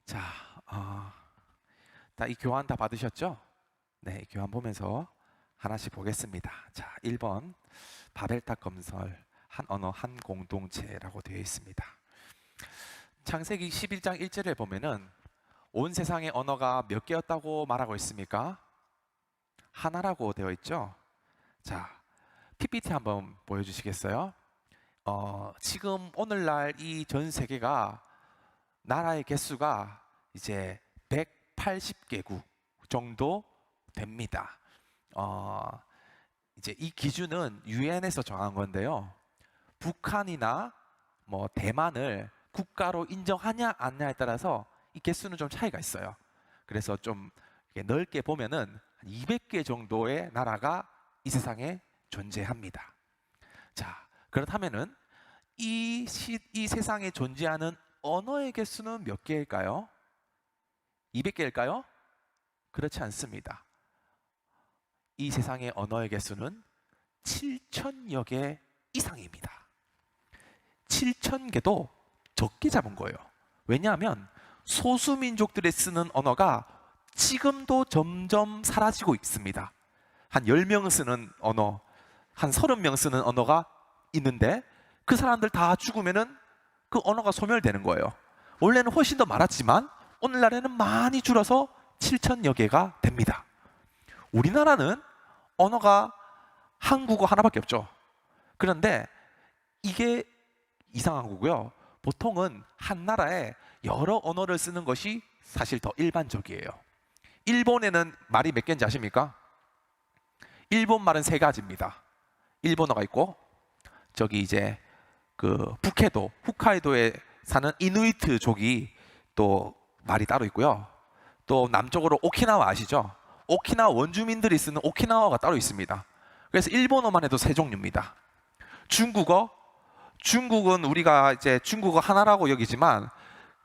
자, 어, 이 교환 다 받으셨죠? 네, 교환 보면서 하나씩 보겠습니다. 자, 1번 바벨탑 건설 한 언어 한 공동체라고 되어 있습니다. 창세기 11장 1절에 보면은 온 세상의 언어가 몇 개였다고 말하고 있습니까? 하나라고 되어 있죠? 자, PPT 한번 보여주시겠어요? 지금 오늘날 이 전 세계가 나라의 개수가 이제 180개국 정도 됩니다. 이제 이 기준은 유엔에서 정한 건데요. 북한이나 뭐 대만을 국가로 인정하냐 안 하냐에 따라서 이 개수는 좀 차이가 있어요. 그래서 좀 넓게 보면은 200개 정도의 나라가 이 세상에 존재합니다. 자, 그렇다면은 이 세상에 존재하는 언어의 개수는 몇 개일까요? 200개일까요? 그렇지 않습니다. 이 세상의 언어의 개수는 7천여 개 이상입니다. 7천 개도 적게 잡은 거예요. 왜냐하면 소수민족들이 쓰는 언어가 지금도 점점 사라지고 있습니다. 한 10명 쓰는 언어, 한 30명 쓰는 언어가 있는데 그 사람들 다 죽으면은 그 언어가 소멸되는 거예요. 원래는 훨씬 더 많았지만 오늘날에는 많이 줄어서 7천여 개가 됩니다. 우리나라는 언어가 한국어 하나밖에 없죠. 그런데 이게 이상한 거고요. 보통은 한 나라에 여러 언어를 쓰는 것이 사실 더 일반적이에요. 일본에는 말이 몇 개인지 아십니까? 일본 말은 세 가지입니다. 일본어가 있고, 저기 이제 그 북해도, 홋카이도에 사는 이누이트족이 또 말이 따로 있고요. 또 남쪽으로 오키나와 아시죠? 오키나와 원주민들이 쓰는 오키나와가 따로 있습니다. 그래서 일본어만 해도 세 종류입니다. 중국은 우리가 이제 중국어 하나라고 여기지만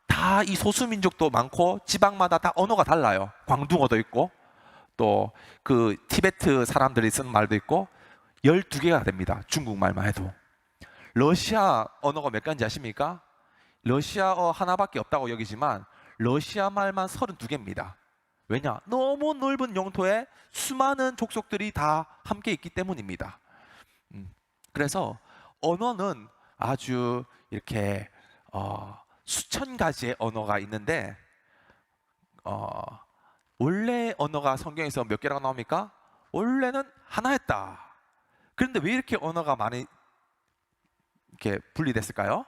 다 이 소수민족도 많고 지방마다 다 언어가 달라요. 광둥어도 있고 또 그 티베트 사람들이 쓰는 말도 있고 12개가 됩니다. 중국말만 해도. 러시아 언어가 몇 가지인지 아십니까? 러시아어 하나밖에 없다고 여기지만 러시아 말만 32개입니다. 왜냐? 너무 넓은 영토에 수많은 족속들이 다 함께 있기 때문입니다. 그래서 언어는 아주 이렇게 수천 가지의 언어가 있는데 원래 언어가 성경에서 몇 개라고 나옵니까? 원래는 하나였다. 그런데 왜 이렇게 언어가 많이 이렇게 분리됐을까요?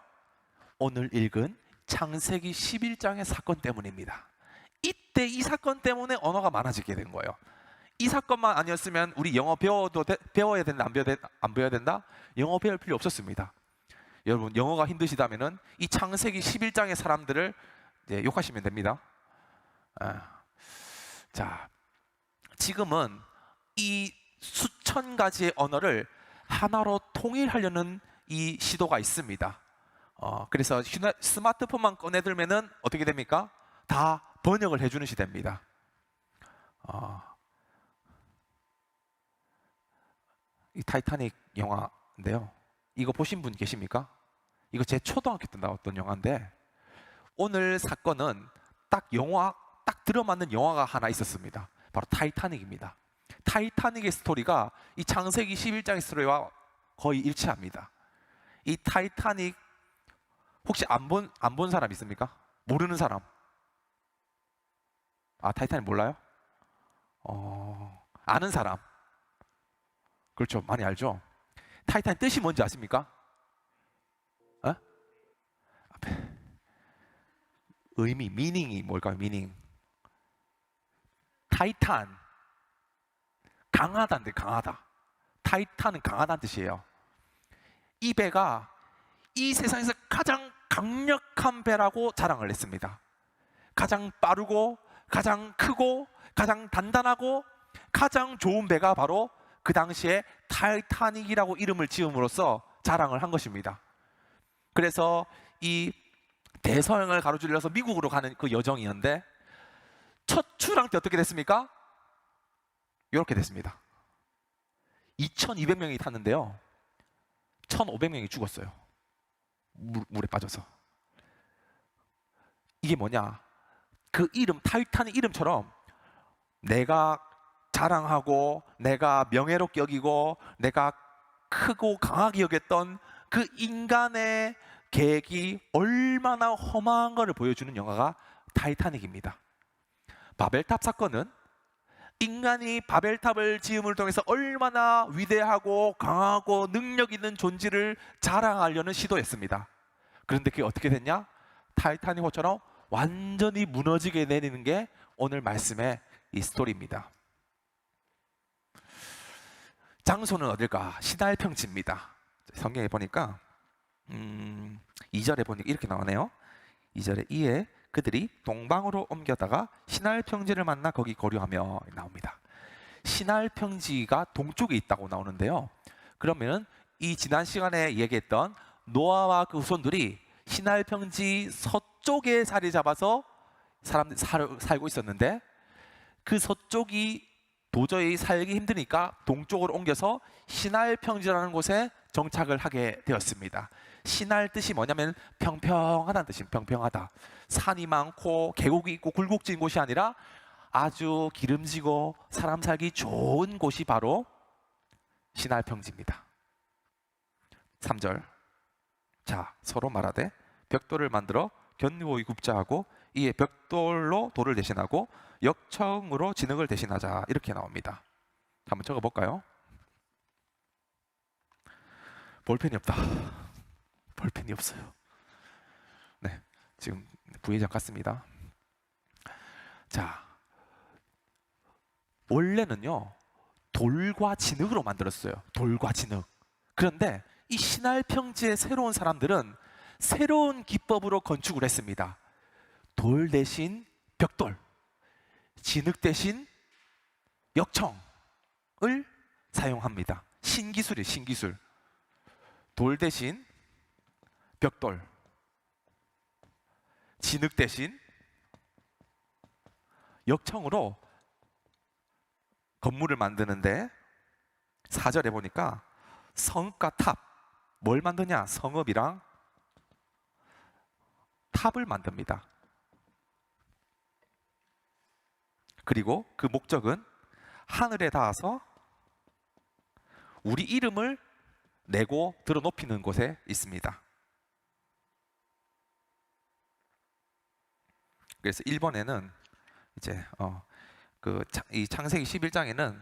오늘 읽은 창세기 11장의 사건 때문입니다. 이때 이 사건 때문에 언어가 많아지게 된 거예요. 이 사건만 아니었으면 우리 영어 배워야 된다, 안 배워야 된다? 영어 배울 필요 없었습니다. 여러분 영어가 힘드시다면은 이 창세기 11장의 사람들을 욕하시면 됩니다. 자, 지금은 이 수천 가지의 언어를 하나로 통일하려는 이 시도가 있습니다. 그래서 스마트폰만 꺼내들면은 어떻게 됩니까? 다 번역을 해주는 시대입니다. 이 타이타닉 영화인데요. 이거 보신 분 계십니까? 이거 제 초등학교 때 나왔던 영화인데 오늘 사건은 딱 들어맞는 영화가 하나 있었습니다. 바로 타이타닉입니다. 타이타닉의 스토리가 이 창세기 11장의 스토리와 거의 일치합니다. 이 타이타닉 혹시 안 본 사람 있습니까? 모르는 사람? 타이타닉 몰라요? 아는 사람? 그렇죠, 많이 알죠? 타이타닉 뜻이 뭔지 아십니까? 미닝이 뭘까요? 미닝. 타이탄, 강하다인데 강하다. 타이탄은 강하다는 뜻이에요. 이 배가 이 세상에서 가장 강력한 배라고 자랑을 했습니다. 가장 빠르고 가장 크고 가장 단단하고 가장 좋은 배가 바로 그 당시에 타이타닉이라고 이름을 지음으로써 자랑을 한 것입니다. 그래서 이 대서양을 가로질러서 미국으로 가는 그 여정이었는데 첫 출항 때 어떻게 됐습니까? 이렇게 됐습니다. 2200명이 탔는데요 1500명이 죽었어요. 물에 빠져서. 이게 뭐냐? 그 이름, 타이탄의 이름처럼 내가 자랑하고 내가 명예롭게 여기고 내가 크고 강하게 여겼던 그 인간의 계획이 얼마나 험한 것을 보여주는 영화가 타이타닉입니다. 바벨탑 사건은 인간이 바벨탑을 지음을 통해서 얼마나 위대하고 강하고 능력 있는 존재를 자랑하려는 시도였습니다. 그런데 그게 어떻게 됐냐? 타이타닉호처럼 완전히 무너지게 내리는 게 오늘 말씀의 이 스토리입니다. 장소는 어딜까? 시날 평지입니다. 성경에 보니까 2절에 보니까 이렇게 나오네요. 2절에 이에 그들이 동방으로 옮겨다가 시날 평지를 만나 거기 거류하며 나옵니다. 시날 평지가 동쪽에 있다고 나오는데요. 그러면 이 지난 시간에 얘기했던 노아와 그 후손들이 시날 평지 서쪽에 자리 잡아서 사람들이 살고 있었는데 그 서쪽이 도저히 살기 힘드니까 동쪽으로 옮겨서 시날 평지라는 곳에 정착을 하게 되었습니다. 시날 뜻이 뭐냐면 평평하다는 뜻입니다. 평평하다. 산이 많고 계곡이 있고 굴곡진 곳이 아니라 아주 기름지고 사람 살기 좋은 곳이 바로 시날 평지입니다. 3절. 자, 서로 말하되 벽돌을 만들어 견고히 굽자 하고 이에 벽돌로 돌을 대신하고 역청으로 진흙을 대신하자 이렇게 나옵니다. 한번 적어볼까요? 볼펜이 없다. 볼펜이 없어요. 네, 지금 부회장 같습니다. 자, 원래는요 돌과 진흙으로 만들었어요. 돌과 진흙. 그런데 이 시날 평지의 새로운 사람들은 새로운 기법으로 건축을 했습니다. 돌 대신 벽돌, 진흙 대신 역청을 사용합니다. 신기술이에요, 신기술. 돌 대신 벽돌, 진흙 대신 역청으로 건물을 만드는데 4절에 보니까 성읍과 탑, 뭘 만드냐? 성읍이랑 탑을 만듭니다. 그리고 그 목적은 하늘에 닿아서 우리 이름을 내고 들어 높이는 곳에 있습니다. 그래서 1번에는 이제 이 창세기 11장에는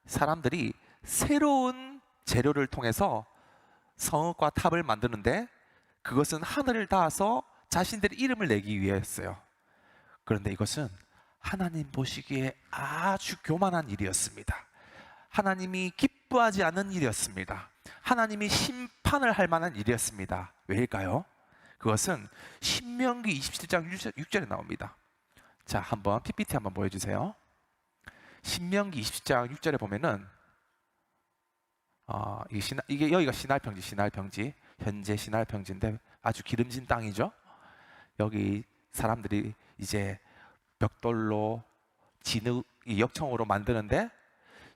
사람들이 새로운 재료를 통해서 성읍과 탑을 만드는데 그것은 하늘을 닿아서 자신들의 이름을 내기 위해였어요. 그런데 이것은 하나님 보시기에 아주 교만한 일이었습니다. 하나님이 기뻐하지 않는 일이었습니다. 하나님이 심판을 할 만한 일이었습니다. 왜일까요? 그것은 신명기 27장 6절에 나옵니다. 자, 한번 PPT 한번 보여주세요. 신명기 27장 6절에 보면은 이게 여기가 시날평지, 현재 시날평지인데 아주 기름진 땅이죠. 여기 사람들이 이제 벽돌로 진흙, 역청으로 만드는데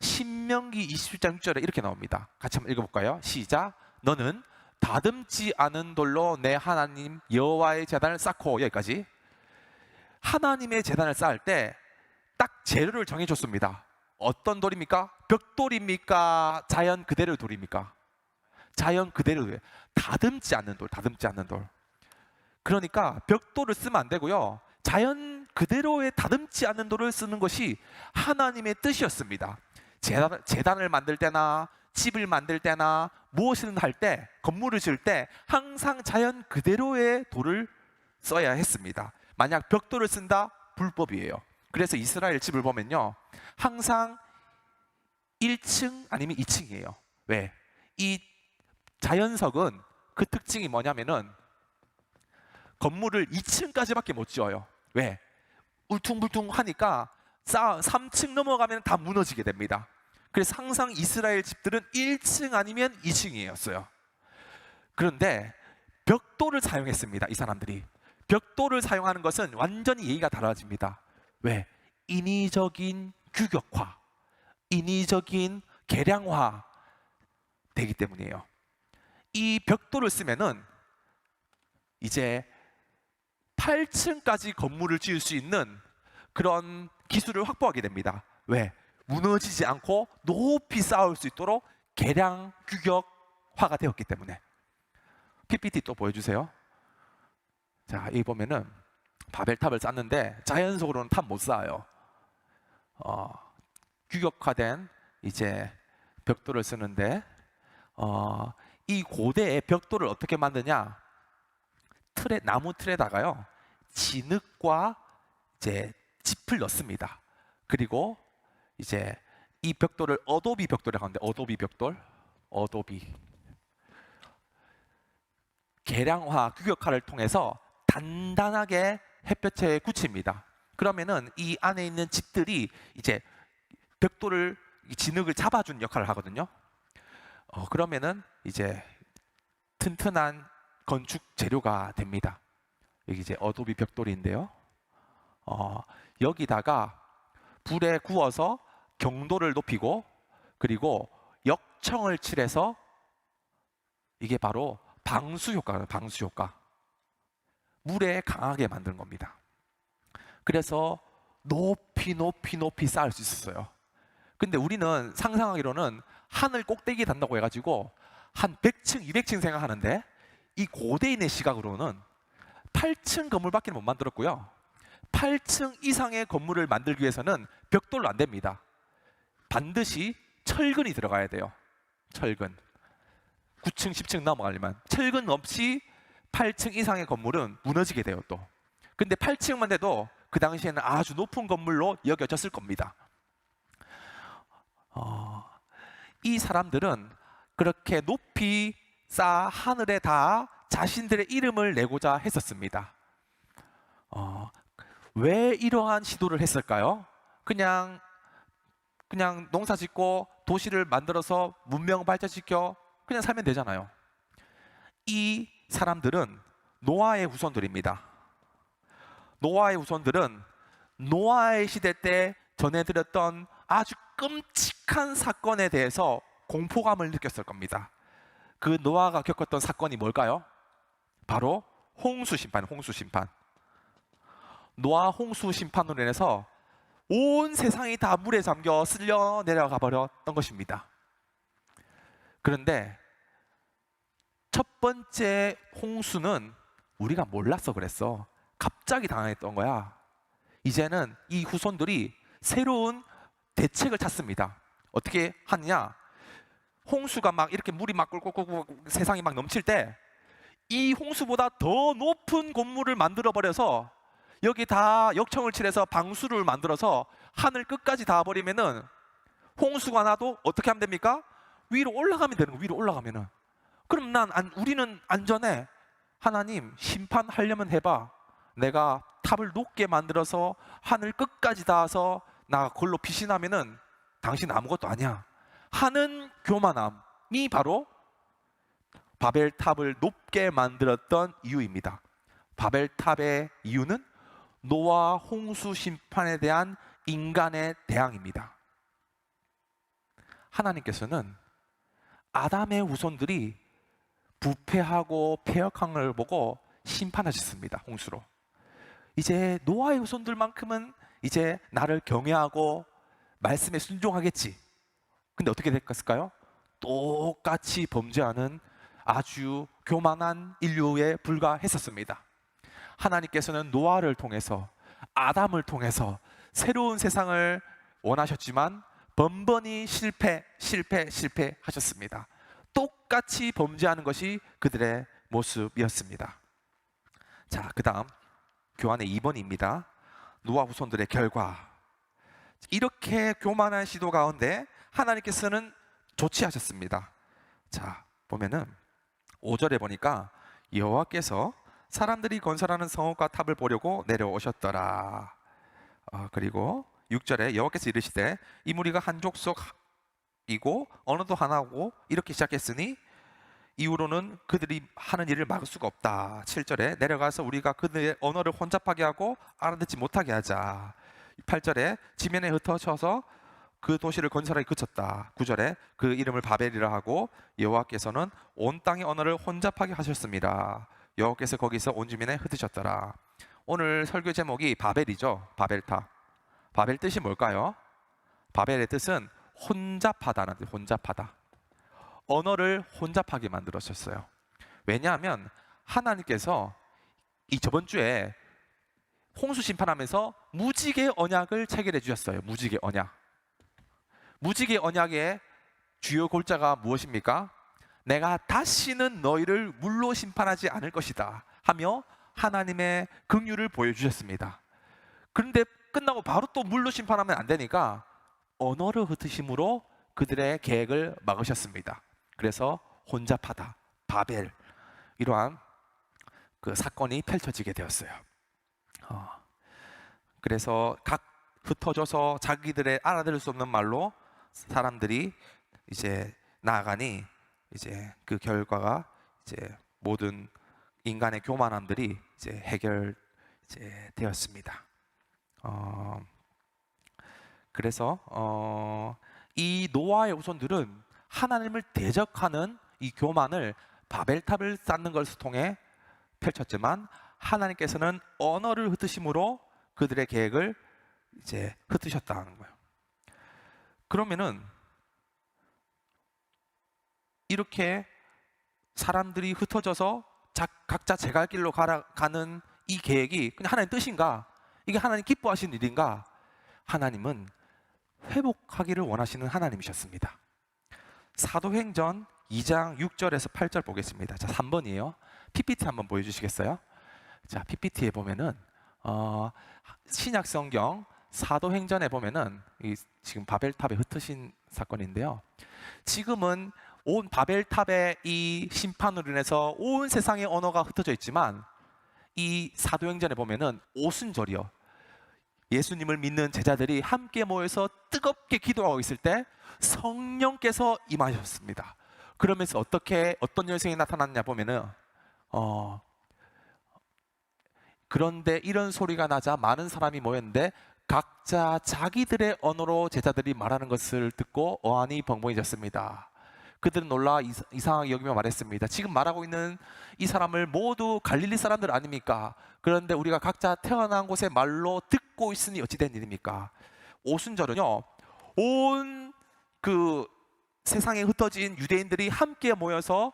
신명기 27장 6절에 이렇게 나옵니다. 같이 한번 읽어볼까요? 시작. 너는 다듬지 않은 돌로 내 하나님 여호와의 제단을 쌓고, 여기까지. 하나님의 제단을 쌓을 때 딱 재료를 정해줬습니다. 어떤 돌입니까? 벽돌입니까? 자연 그대로의 돌입니까? 자연 그대로의, 다듬지 않는 돌, 다듬지 않는 돌. 그러니까 벽돌을 쓰면 안 되고요, 자연 그대로의 다듬지 않는 돌을 쓰는 것이 하나님의 뜻이었습니다. 제단을 만들 때나 집을 만들 때나 무엇이든 할 때, 건물을 지을 때 항상 자연 그대로의 돌을 써야 했습니다. 만약 벽돌을 쓴다? 불법이에요. 그래서 이스라엘 집을 보면요, 항상 1층 아니면 2층이에요. 왜? 이 자연석은 그 특징이 뭐냐면은 건물을 2층까지밖에 못 지어요. 왜? 울퉁불퉁하니까 3층 넘어가면 다 무너지게 됩니다. 그래서 항상 이스라엘 집들은 1층 아니면 2층이었어요. 그런데 벽돌을 사용했습니다. 이 사람들이. 벽돌을 사용하는 것은 완전히 예의가 달라집니다. 왜? 인위적인 규격화, 인위적인 계량화 되기 때문이에요. 이 벽돌을 쓰면은 이제 8층까지 건물을 지을 수 있는 그런 기술을 확보하게 됩니다. 왜? 무너지지 않고 높이 쌓을 수 있도록 계량 규격화가 되었기 때문에. PPT 또 보여주세요. 자, 여기 보면은 바벨탑을 쌓는데 자연적으로는 탑 못 쌓아요. 규격화된 이제 벽돌을 쓰는데 이 고대의 벽돌을 어떻게 만드냐? 나무 틀에다가요 진흙과 이제 짚을 넣습니다. 그리고 이제 이 벽돌을 어도비 벽돌이라고 하는데, 어도비 벽돌, 어도비 계량화, 규격화를 통해서 단단하게 햇볕에 굳힙니다. 그러면은 이 안에 있는 집들이 이제 벽돌을, 진흙을 잡아준 역할을 하거든요. 그러면은 이제 튼튼한 건축 재료가 됩니다. 여기 이제 어도비 벽돌인데요. 여기다가 불에 구워서 경도를 높이고 그리고 역청을 칠해서, 이게 바로 방수 효과예요. 방수 효과. 물에 강하게 만드는 겁니다. 그래서 높이 쌓을 수 있었어요. 근데 우리는 상상하기로는 하늘 꼭대기에 단다고 해가지고 한 100층, 200층 생각하는데, 이 고대인의 시각으로는 8층 건물밖에 못 만들었고요. 8층 이상의 건물을 만들기 위해서는 벽돌로 안 됩니다. 반드시 철근이 들어가야 돼요. 철근. 9층, 10층 넘어가려면 철근 없이 8층 이상의 건물은 무너지게 돼요 또. 근데 8층만 돼도 그 당시에는 아주 높은 건물로 여겨졌을 겁니다. 이 사람들은 그렇게 높이 쌓아 하늘에 닿아 자신들의 이름을 내고자 했었습니다. 왜 이러한 시도를 했을까요? 그냥 농사 짓고 도시를 만들어서 문명 발전시켜 그냥 살면 되잖아요. 이 사람들은 노아의 후손들입니다. 노아의 후손들은 노아의 시대 때 전해드렸던 아주 끔찍한 사건에 대해서 공포감을 느꼈을 겁니다. 그 노아가 겪었던 사건이 뭘까요? 바로 홍수 심판, 홍수 심판. 노아 홍수 심판으로 인해서 온 세상이 다 물에 잠겨 쓸려 내려가 버렸던 것입니다. 그런데 첫 번째 홍수는 우리가 몰라서 그랬어. 갑자기 당했던 거야. 이제는 이 후손들이 새로운 대책을 찾습니다. 어떻게 하느냐? 홍수가 막 이렇게 물이 막 꿀꿀꿀 세상이 막 넘칠 때 이 홍수보다 더 높은 건물을 만들어 버려서 여기 다 역청을 칠해서 방수를 만들어서 하늘 끝까지 닿아버리면은 홍수가 나도 어떻게 하면 됩니까? 위로 올라가면 되는 거예요. 위로 올라가면은. 그럼 우리는 안전해. 하나님, 심판하려면 해봐. 내가 탑을 높게 만들어서 하늘 끝까지 닿아서 나 그걸로 빛이 나면은 당신 아무것도 아니야 하는 교만함이 바로 바벨탑을 높게 만들었던 이유입니다. 바벨탑의 이유는 노아 홍수 심판에 대한 인간의 대항입니다. 하나님께서는 아담의 후손들이 부패하고 패역한 걸 보고 심판하셨습니다. 홍수로. 이제 노아의 후손들만큼은 이제 나를 경외하고 말씀에 순종하겠지. 근데 어떻게 됐을까요? 똑같이 범죄하는 아주 교만한 인류에 불과했었습니다. 하나님께서는 노아를 통해서, 아담을 통해서 새로운 세상을 원하셨지만 번번이 실패하셨습니다. 똑같이 범죄하는 것이 그들의 모습이었습니다. 자, 그 다음 교환의 2번입니다. 노아 후손들의 결과. 이렇게 교만한 시도 가운데 하나님께서는 조치하셨습니다. 자, 보면은 5절에 보니까 여호와께서 사람들이 건설하는 성읍과 탑을 보려고 내려오셨더라. 그리고 6절에 여호와께서 이르시되 이 무리가 한 족속이고 언어도 하나고 이렇게 시작했으니 이후로는 그들이 하는 일을 막을 수가 없다. 7절에 내려가서 우리가 그들의 언어를 혼잡하게 하고 알아듣지 못하게 하자. 8절에 지면에 흩어져서 그 도시를 건설하기 그쳤다. 9절에 그 이름을 바벨이라 하고 여호와께서는 온 땅의 언어를 혼잡하게 하셨습니다. 여호와께서 거기서 온 지면에 흩으셨더라. 오늘 설교 제목이 바벨이죠. 바벨탑. 바벨 뜻이 뭘까요? 바벨의 뜻은 혼잡하다는 뜻, 혼잡하다. 언어를 혼잡하게 만들었었어요. 왜냐하면 하나님께서 이 저번 주에 홍수 심판하면서 무지개 언약을 체결해 주셨어요. 무지개 언약. 무지개 언약의 주요 골자가 무엇입니까? 내가 다시는 너희를 물로 심판하지 않을 것이다 하며 하나님의 긍휼을 보여주셨습니다. 그런데 끝나고 바로 또 물로 심판하면 안 되니까 언어를 흩으심으로 그들의 계획을 막으셨습니다. 그래서 혼잡하다, 바벨, 이러한 그 사건이 펼쳐지게 되었어요. 그래서 각 흩어져서 자기들의 알아들을 수 없는 말로 사람들이 이제 나아가니 이제 그 결과가 이제 모든 인간의 교만함들이 이제 해결 이제 되었습니다. 그래서 이 노아의 후손들은 하나님을 대적하는 이 교만을 바벨탑을 쌓는 것을 통해 펼쳤지만 하나님께서는 언어를 흩으심으로 그들의 계획을 이제 흩으셨다는 거예요. 그러면은 이렇게 사람들이 흩어져서 각자 제갈 길로 가는 이 계획이 그냥 하나님의 뜻인가? 이게 하나님 기뻐하시는 일인가? 하나님은 회복하기를 원하시는 하나님이셨습니다. 사도행전 2장 6절에서 8절 보겠습니다. 자, 3번이에요. PPT 한번 보여주시겠어요? 자, PPT에 보면은 신약 성경 사도행전에 보면은 지금 바벨탑에 흩으신 사건인데요. 지금은 온 바벨탑의 이 심판으로 인해서 온 세상의 언어가 흩어져 있지만 이 사도행전에 보면은 오순절이요. 예수님을 믿는 제자들이 함께 모여서 뜨겁게 기도하고 있을 때 성령께서 임하셨습니다. 그러면서 어떤 열성이 나타났냐 보면은 그런데 이런 소리가 나자 많은 사람이 모였는데 각자 자기들의 언어로 제자들이 말하는 것을 듣고 어안이 벙벙해졌습니다. 그들은 놀라 이상하게 여기며 말했습니다. 지금 말하고 있는 이 사람을 모두 갈릴리 사람들 아닙니까? 그런데 우리가 각자 태어난 곳의 말로 듣고 있으니 어찌 된 일입니까? 오순절은요, 온 그 세상에 흩어진 유대인들이 함께 모여서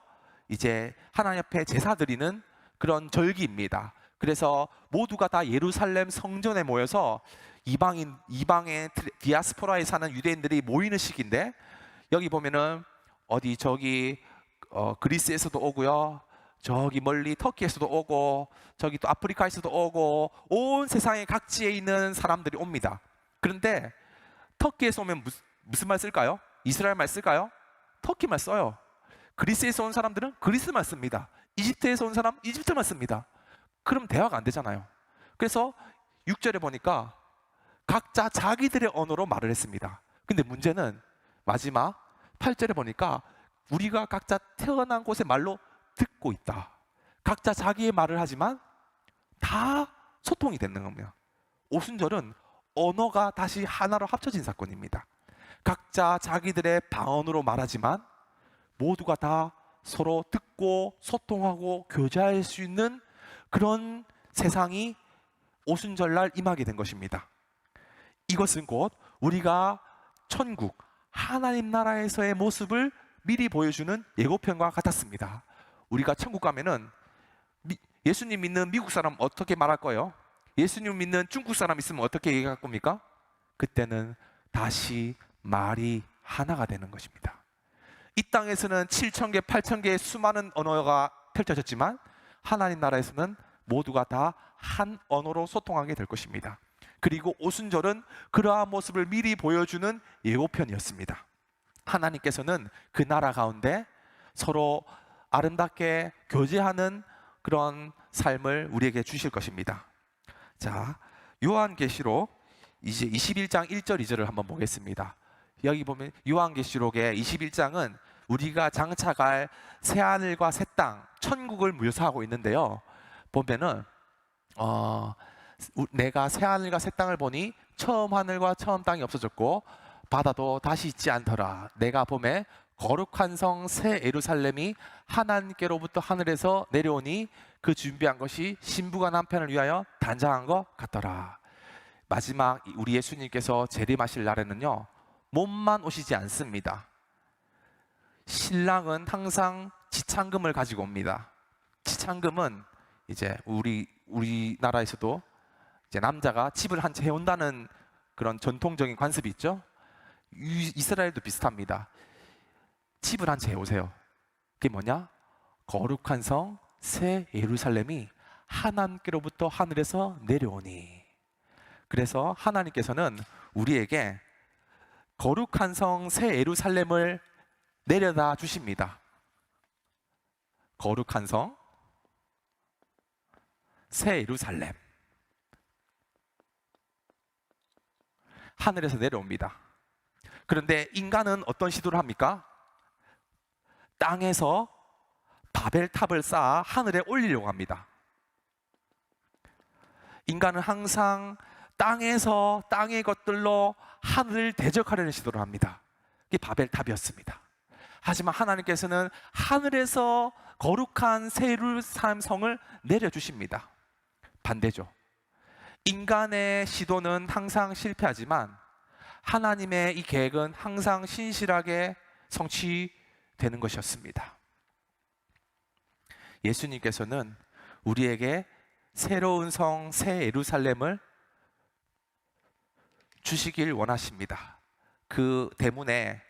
이제 하나님 앞에 제사 드리는 그런 절기입니다. 그래서 모두가 다 예루살렘 성전에 모여서 이방의 디아스포라에 사는 유대인들이 모이는 시기인데, 여기 보면은 저기 그리스에서도 오고요, 저기 멀리 터키에서도 오고, 저기 또 아프리카에서도 오고, 온 세상의 각지에 있는 사람들이 옵니다. 그런데 터키에서 오면 무슨 말 쓸까요? 이스라엘 말 쓸까요? 터키 말 써요. 그리스에서 온 사람들은 그리스 말 씁니다. 이집트에서 온 사람 이집트 말 씁니다. 그럼 대화가 안 되잖아요. 그래서 6절에 보니까 각자 자기들의 언어로 말을 했습니다. 근데 문제는 마지막 8절에 보니까 우리가 각자 태어난 곳의 말로 듣고 있다. 각자 자기의 말을 하지만 다 소통이 되는 겁니다. 오순절은 언어가 다시 하나로 합쳐진 사건입니다. 각자 자기들의 방언으로 말하지만 모두가 다 서로 듣고 소통하고 교제할 수 있는 그런 세상이 오순절날 임하게 된 것입니다. 이것은 곧 우리가 천국, 하나님 나라에서의 모습을 미리 보여주는 예고편과 같았습니다. 우리가 천국 가면은 예수님 믿는 미국 사람 어떻게 말할 거예요? 예수님 믿는 중국 사람 있으면 어떻게 얘기할 겁니까? 그때는 다시 말이 하나가 되는 것입니다. 이 땅에서는 7,000개, 8,000개의 수많은 언어가 펼쳐졌지만 하나님 나라에서는 모두가 다 한 언어로 소통하게 될 것입니다. 그리고 오순절은 그러한 모습을 미리 보여주는 예고편이었습니다. 하나님께서는 그 나라 가운데 서로 아름답게 교제하는 그런 삶을 우리에게 주실 것입니다. 자, 요한계시록 이제 21장 1절 2절을 한번 보겠습니다. 여기 보면 요한계시록의 21장은 우리가 장차갈 새하늘과 새 땅, 천국을 묘사하고 있는데요. 보면은 내가 새하늘과 새 땅을 보니 처음 하늘과 처음 땅이 없어졌고 바다도 다시 있지 않더라. 내가 보매 거룩한 성 새 예루살렘이 하나님께로부터 하늘에서 내려오니 그 준비한 것이 신부가 남편을 위하여 단장한 것 같더라. 마지막 우리 예수님께서 재림하실 날에는요, 몸만 오시지 않습니다. 신랑은 항상 지창금을 가지고 옵니다. 지창금은 이제 우리나라에서도 이제 남자가 집을 한 채 해온다는 그런 전통적인 관습이 있죠. 이스라엘도 비슷합니다. 집을 한 채 해오세요. 그게 뭐냐? 거룩한 성 새 예루살렘이 하나님께로부터 하늘에서 내려오니. 그래서 하나님께서는 우리에게 거룩한 성 새 예루살렘을 내려다 주십니다. 거룩한 성 새 예루살렘 하늘에서 내려옵니다. 그런데 인간은 어떤 시도를 합니까? 땅에서 바벨탑을 쌓아 하늘에 올리려고 합니다. 인간은 항상 땅에서 땅의 것들로 하늘을 대적하려는 시도를 합니다. 이게 바벨탑이었습니다. 하지만 하나님께서는 하늘에서 거룩한 새 예루살렘 성을 내려주십니다. 반대죠. 인간의 시도는 항상 실패하지만 하나님의 이 계획은 항상 신실하게 성취되는 것이었습니다. 예수님께서는 우리에게 새로운 성 새 예루살렘을 주시길 원하십니다. 그 대문에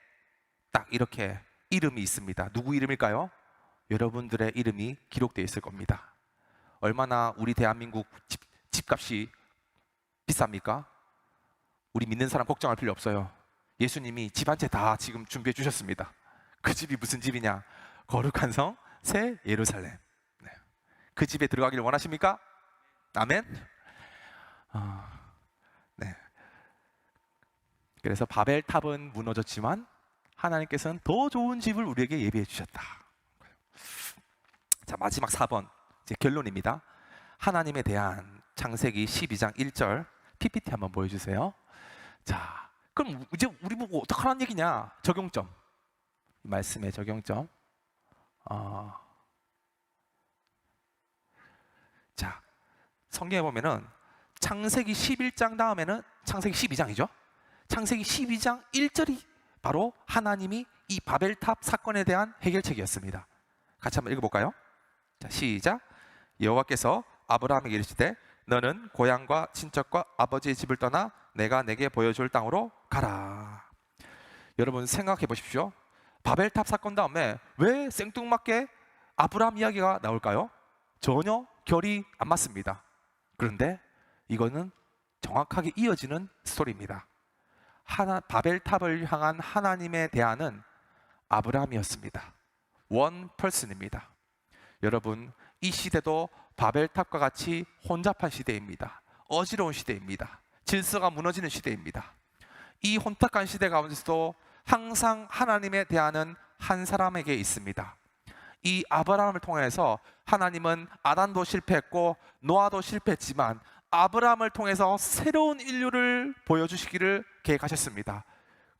딱 이렇게 이름이 있습니다. 누구 이름일까요? 여러분들의 이름이 기록되어 있을 겁니다. 얼마나 우리 대한민국 집값이 비쌉니까? 우리 믿는 사람 걱정할 필요 없어요. 예수님이 집 한 채 다 지금 준비해 주셨습니다. 그 집이 무슨 집이냐? 거룩한 성 새 예루살렘. 네. 그 집에 들어가기를 원하십니까? 아멘. 네. 그래서 바벨탑은 무너졌지만 하나님께서는 더 좋은 집을 우리에게 예비해 주셨다. 자, 마지막 4번 이제 결론입니다. 하나님에 대한 창세기 12장 1절 PPT 한번 보여주세요. 자, 그럼 이제 우리 보고 어떡하라는 얘기냐? 적용점. 이 말씀의 적용점. 자, 성경에 보면은 창세기 11장 다음에는 창세기 12장이죠. 창세기 12장 1절이 바로 하나님이 이 바벨탑 사건에 대한 해결책이었습니다. 같이 한번 읽어볼까요? 자, 시작. 여호와께서 아브라함에게 이르시되 너는 고향과 친척과 아버지의 집을 떠나 내가 내게 보여줄 땅으로 가라. 여러분 생각해 보십시오. 바벨탑 사건 다음에 왜 생뚱맞게 아브라함 이야기가 나올까요? 전혀 결이 안 맞습니다. 그런데 이거는 정확하게 이어지는 스토리입니다. 바벨탑을 향한 하나님의 대안은 아브라함이었습니다. 원 퍼슨입니다. 여러분, 이 시대도 바벨탑과 같이 혼잡한 시대입니다. 어지러운 시대입니다. 질서가 무너지는 시대입니다. 이 혼탁한 시대 가운데서도 항상 하나님의 대안은 한 사람에게 있습니다. 이 아브라함을 통해서 하나님은 아담도 실패했고 노아도 실패했지만 아브라함을 통해서 새로운 인류를 보여주시기를 계획하셨습니다.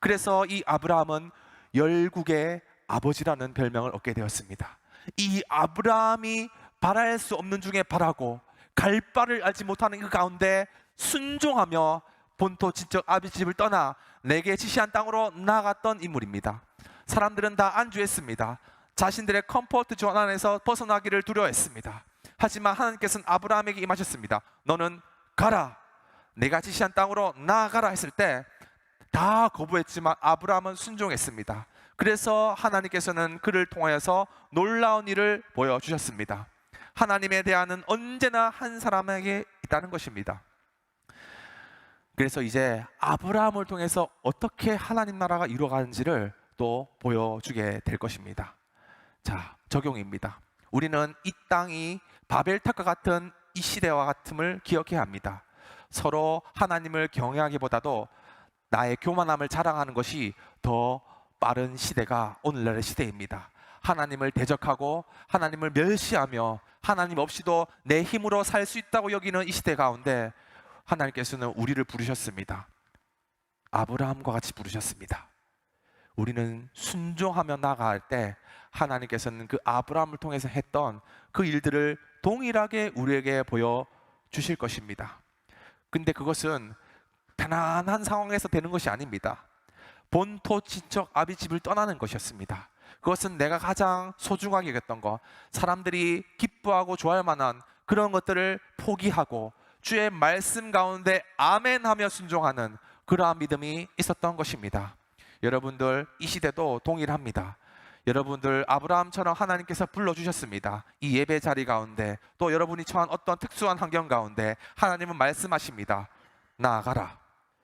그래서 이 아브라함은 열국의 아버지라는 별명을 얻게 되었습니다. 이 아브라함이 바랄 수 없는 중에 바라고 갈 바를 알지 못하는 그 가운데 순종하며 본토 친척 아비 집을 떠나 내게 지시한 땅으로 나아갔던 인물입니다. 사람들은 다 안주했습니다. 자신들의 컴포트 존 안에서 벗어나기를 두려워했습니다. 하지만 하나님께서는 아브라함에게 임하셨습니다. 너는 가라, 내가 지시한 땅으로 나아가라 했을 때 다 거부했지만 아브라함은 순종했습니다. 그래서 하나님께서는 그를 통하여서 놀라운 일을 보여주셨습니다. 하나님에 대한은 언제나 한 사람에게 있다는 것입니다. 그래서 이제 아브라함을 통해서 어떻게 하나님 나라가 이루어가는지를 또 보여주게 될 것입니다. 자, 적용입니다. 우리는 이 땅이 바벨탑과 같은 이 시대와 같음을 기억해야 합니다. 서로 하나님을 경외하기보다도 나의 교만함을 자랑하는 것이 더 빠른 시대가 오늘날의 시대입니다. 하나님을 대적하고 하나님을 멸시하며 하나님 없이도 내 힘으로 살 수 있다고 여기는 이 시대 가운데 하나님께서는 우리를 부르셨습니다. 아브라함과 같이 부르셨습니다. 우리는 순종하며 나아갈 때 하나님께서는 그 아브라함을 통해서 했던 그 일들을 동일하게 우리에게 보여 주실 것입니다. 근데 그것은 편안한 상황에서 되는 것이 아닙니다. 본토 친척 아비 집을 떠나는 것이었습니다. 그것은 내가 가장 소중하게 여겼던 것, 사람들이 기뻐하고 좋아할 만한 그런 것들을 포기하고 주의 말씀 가운데 아멘하며 순종하는 그러한 믿음이 있었던 것입니다. 여러분들 이 시대도 동일합니다. 여러분들 아브라함처럼 하나님께서 불러주셨습니다. 이 예배 자리 가운데, 또 여러분이 처한 어떤 특수한 환경 가운데 하나님은 말씀하십니다. 나아가라,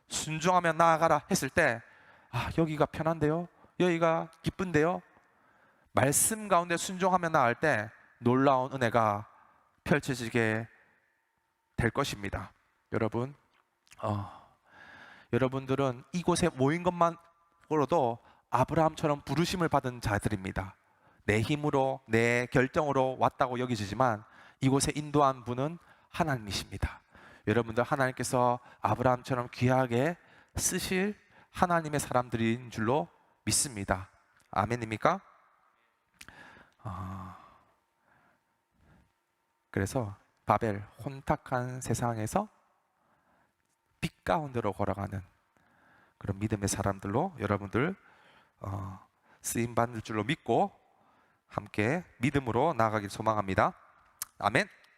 순종하며 나아가라 했을 때, 아, 여기가 편한데요? 여기가 기쁜데요? 말씀 가운데 순종하며 나아갈 때 놀라운 은혜가 펼쳐지게 될 것입니다. 여러분, 여러분들은 이곳에 모인 것만으로도 아브라함처럼 부르심을 받은 자들입니다. 내 힘으로, 내 결정으로 왔다고 여기지만 이곳에 인도한 분은 하나님이십니다. 여러분들, 하나님께서 아브라함처럼 귀하게 쓰실 하나님의 사람들인 줄로 믿습니다. 아멘입니까? 그래서 바벨, 혼탁한 세상에서 빛 가운데로 걸어가는 그런 믿음의 사람들로 여러분들 쓰임 받을 줄로 믿고 함께 믿음으로 나아가길 소망합니다. 아멘.